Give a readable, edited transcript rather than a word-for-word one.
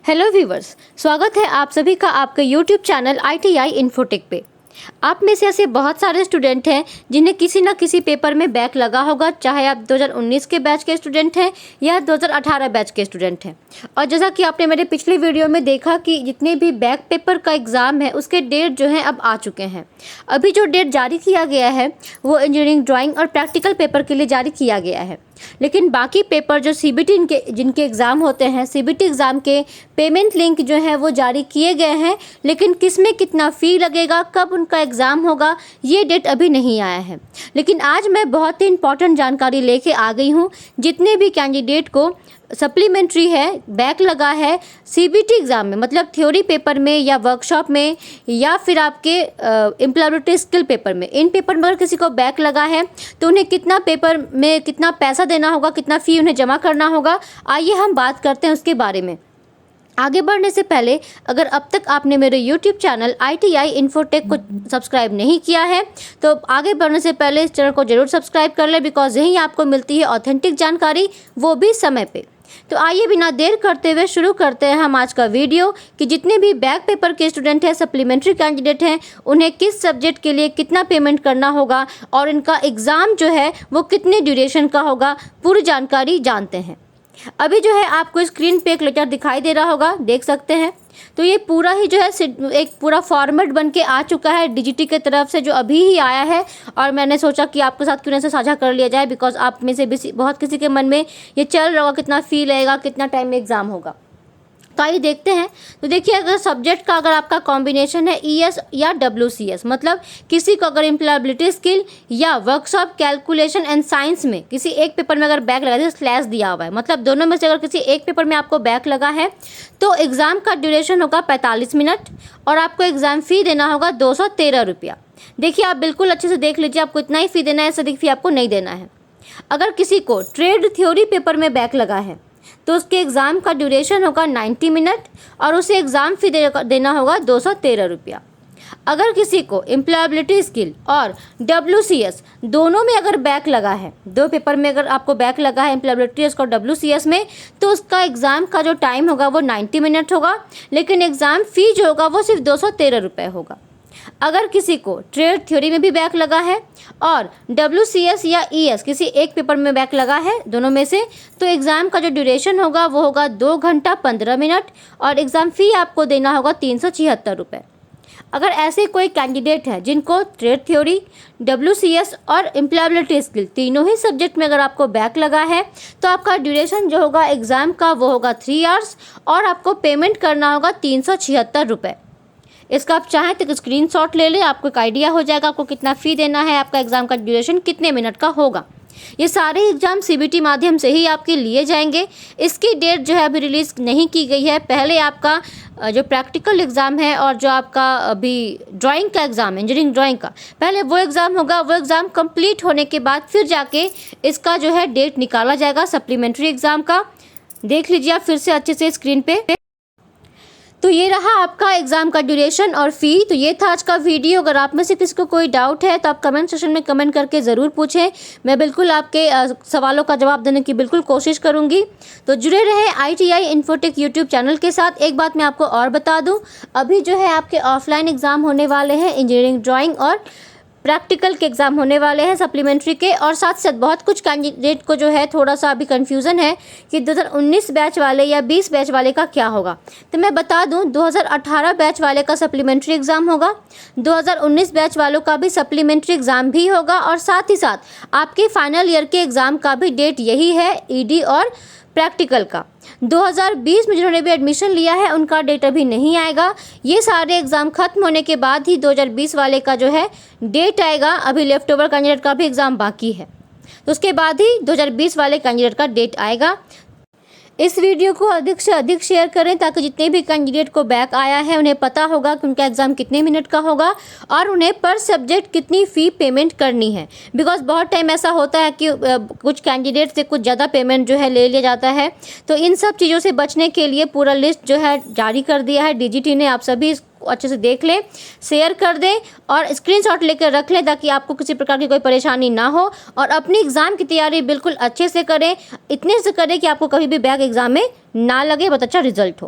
Hello viewers, स्वागत है आप सभी का आपके यूट्यूब चैनल ITI इन्फोटेक पे। आप में से ऐसे बहुत सारे स्टूडेंट हैं जिन्हें किसी न किसी पेपर में बैक लगा होगा, चाहे आप 2019 के बैच के स्टूडेंट हैं या 2018 बैच के स्टूडेंट हैं। और जैसा कि आपने मेरे पिछले वीडियो में देखा कि जितने भी बैक पेपर का एग्ज़ाम है उसके डेट जो हैं अब आ चुके हैं। अभी जो डेट जारी किया गया है वो इंजीनियरिंग ड्राइंग और प्रैक्टिकल पेपर के लिए जारी किया गया है, लेकिन बाकी पेपर जो CBT जिनके एग्ज़ाम होते हैं, CBT एग्ज़ाम के पेमेंट लिंक जो है वो जारी किए गए हैं, लेकिन किस में कितना फ़ी लगेगा, कब उनका एग्ज़ाम होगा, ये डेट अभी नहीं आया है। लेकिन आज मैं बहुत ही इंपॉर्टेंट जानकारी लेके आ गई हूँ। जितने भी कैंडिडेट को सप्लीमेंट्री है, बैक लगा है CBT एग्ज़ाम में, मतलब थ्योरी पेपर में या वर्कशॉप में या फिर आपके एम्प्लॉयबिलिटी स्किल पेपर में, इन पेपर में अगर किसी को बैक लगा है तो उन्हें कितना पेपर में कितना पैसा देना होगा, कितना फ़ी उन्हें जमा करना होगा, आइए हम बात करते हैं उसके बारे में। आगे बढ़ने से पहले अगर अब तक आपने मेरे YouTube चैनल ITI इन्फोटेक को सब्सक्राइब नहीं किया है तो आगे बढ़ने से पहले इस चैनल को जरूर सब्सक्राइब कर लें, बिकॉज यहीं आपको मिलती है ऑथेंटिक जानकारी, वो भी समय पे। तो आइए बिना देर करते हुए शुरू करते हैं हम आज का वीडियो कि जितने भी बैक पेपर के स्टूडेंट हैं, सप्लीमेंट्री कैंडिडेट हैं, उन्हें किस सब्जेक्ट के लिए कितना पेमेंट करना होगा और इनका एग्ज़ाम जो है वो कितने ड्यूरेशन का होगा, पूरी जानकारी जानते हैं। अभी जो है आपको स्क्रीन पे एक लेटर दिखाई दे रहा होगा, देख सकते हैं। तो ये पूरा ही जो है एक पूरा फॉर्मेट बन के आ चुका है DGT की तरफ से, जो अभी ही आया है, और मैंने सोचा कि आपके साथ क्यों ना से साझा कर लिया जाए, बिकॉज आप में से बहुत किसी के मन में ये चल रहा होगा कितना फ़ी लगेगा, कितना टाइम में एग्ज़ाम होगा। तो आइए देखते हैं। तो देखिए, अगर सब्जेक्ट का अगर आपका कॉम्बिनेशन है ES या WCS, मतलब किसी को अगर एम्प्लॉयबिलिटी स्किल या वर्कशॉप कैलकुलेशन एंड साइंस में किसी एक पेपर में अगर बैक लगा है, स्लैश दिया हुआ है, मतलब दोनों में से अगर किसी एक पेपर में आपको बैक लगा है तो एग्ज़ाम का ड्यूरेशन होगा 45 मिनट और आपको एग्ज़ाम फ़ी देना होगा 213 रुपया। देखिए, आप बिल्कुल अच्छे से देख लीजिए, आपको इतना ही फ़ी देना है, इससे अधिक फ़ी आपको नहीं देना है। अगर किसी को ट्रेड थ्योरी पेपर में बैक लगा है तो उसके एग्ज़ाम का ड्यूरेशन होगा 90 मिनट और उसे एग्ज़ाम फ़ी देना होगा 213 रुपया। अगर किसी को एम्प्लॉयबिलिटी स्किल और WCS दोनों में अगर बैक लगा है, दो पेपर में अगर आपको बैक लगा है एम्प्लॉयबिलिटी और WCS में, तो उसका एग्ज़ाम का जो टाइम होगा वो 90 मिनट होगा, लेकिन एग्ज़ाम फ़ी जो होगा वो सिर्फ 213 रुपये होगा। अगर किसी को ट्रेड थ्योरी में भी बैक लगा है और WCS या ES किसी एक पेपर में बैक लगा है, दोनों में से, तो एग्ज़ाम का जो ड्यूरेशन होगा वो होगा 2 घंटा 15 मिनट और एग्ज़ाम फ़ी आपको देना होगा 376 रुपये। अगर ऐसे कोई कैंडिडेट है जिनको ट्रेड थ्योरी, WCS और एम्प्लॉयबिलिटी स्किल तीनों ही सब्जेक्ट में अगर आपको बैक लगा है तो आपका ड्यूरेशन जो होगा एग्ज़ाम का वो होगा 3 आवर्स और आपको पेमेंट करना होगा 376 रुपये। इसका आप चाहें तो स्क्रीनशॉट ले लें, आपको एक आइडिया हो जाएगा आपको कितना फ़ी देना है, आपका एग्ज़ाम का ड्यूरेशन कितने मिनट का होगा। ये सारे एग्ज़ाम CBT माध्यम से ही आपके लिए जाएंगे। इसकी डेट जो है अभी रिलीज़ नहीं की गई है। पहले आपका जो प्रैक्टिकल एग्ज़ाम है और जो आपका अभी ड्राइंग का एग्ज़ाम है, इंजीनियरिंग ड्राइंग का, पहले वो एग्ज़ाम होगा। वो एग्ज़ाम कंप्लीट होने के बाद फिर जाके इसका जो है डेट निकाला जाएगा सप्लीमेंट्री एग्ज़ाम का। देख लीजिए आप फिर से अच्छे से स्क्रीन पे। तो ये रहा आपका एग्ज़ाम का ड्यूरेशन और फ़ी। तो ये था आज का वीडियो। अगर आप में से किसी को कोई डाउट है तो आप कमेंट सेक्शन में कमेंट करके ज़रूर पूछें, मैं बिल्कुल आपके सवालों का जवाब देने की बिल्कुल कोशिश करूँगी। तो जुड़े रहे ITI इन्फोटेक यूट्यूब चैनल के साथ। एक बात मैं आपको और बता दूँ, अभी जो है आपके ऑफलाइन एग्ज़ाम होने वाले हैं, इंजीनियरिंग ड्राइंग और प्रैक्टिकल के एग्ज़ाम होने वाले हैं सप्लीमेंट्री के, और साथ साथ बहुत कुछ कैंडिडेट को जो है थोड़ा सा अभी कन्फ्यूज़न है कि 2019 बैच वाले या 20 बैच वाले का क्या होगा। तो मैं बता दूं, 2018 बैच वाले का सप्लीमेंट्री एग्ज़ाम होगा, 2019 बैच वालों का भी सप्लीमेंट्री एग्ज़ाम भी होगा, और साथ ही साथ आपके फाइनल ईयर के एग्ज़ाम का भी डेट यही है, ED और प्रैक्टिकल का। 2020 में जिन्होंने भी एडमिशन लिया है उनका डेट अभी नहीं आएगा। ये सारे एग्ज़ाम खत्म होने के बाद ही 2020 वाले का जो है डेट आएगा। अभी लेफ्ट ओवर कैंडिडेट का भी एग्ज़ाम बाकी है, तो उसके बाद ही 2020 वाले कैंडिडेट का डेट आएगा। इस वीडियो को अधिक से अधिक शेयर करें ताकि जितने भी कैंडिडेट को बैक आया है उन्हें पता होगा कि उनका एग्ज़ाम कितने मिनट का होगा और उन्हें पर सब्जेक्ट कितनी फ़ी पेमेंट करनी है। बिकॉज बहुत टाइम ऐसा होता है कि कुछ कैंडिडेट से कुछ ज़्यादा पेमेंट जो है ले लिया जाता है। तो इन सब चीज़ों से बचने के लिए पूरा लिस्ट जो है जारी कर दिया है DGT ने। आप सभी अच्छे से देख लें, शेयर कर दें और स्क्रीनशॉट लेकर रख लें ताकि आपको किसी प्रकार की कोई परेशानी ना हो, और अपनी एग्ज़ाम की तैयारी बिल्कुल अच्छे से करें, इतने से करें कि आपको कभी भी बैक एग्ज़ाम में ना लगे, बहुत अच्छा रिजल्ट हो।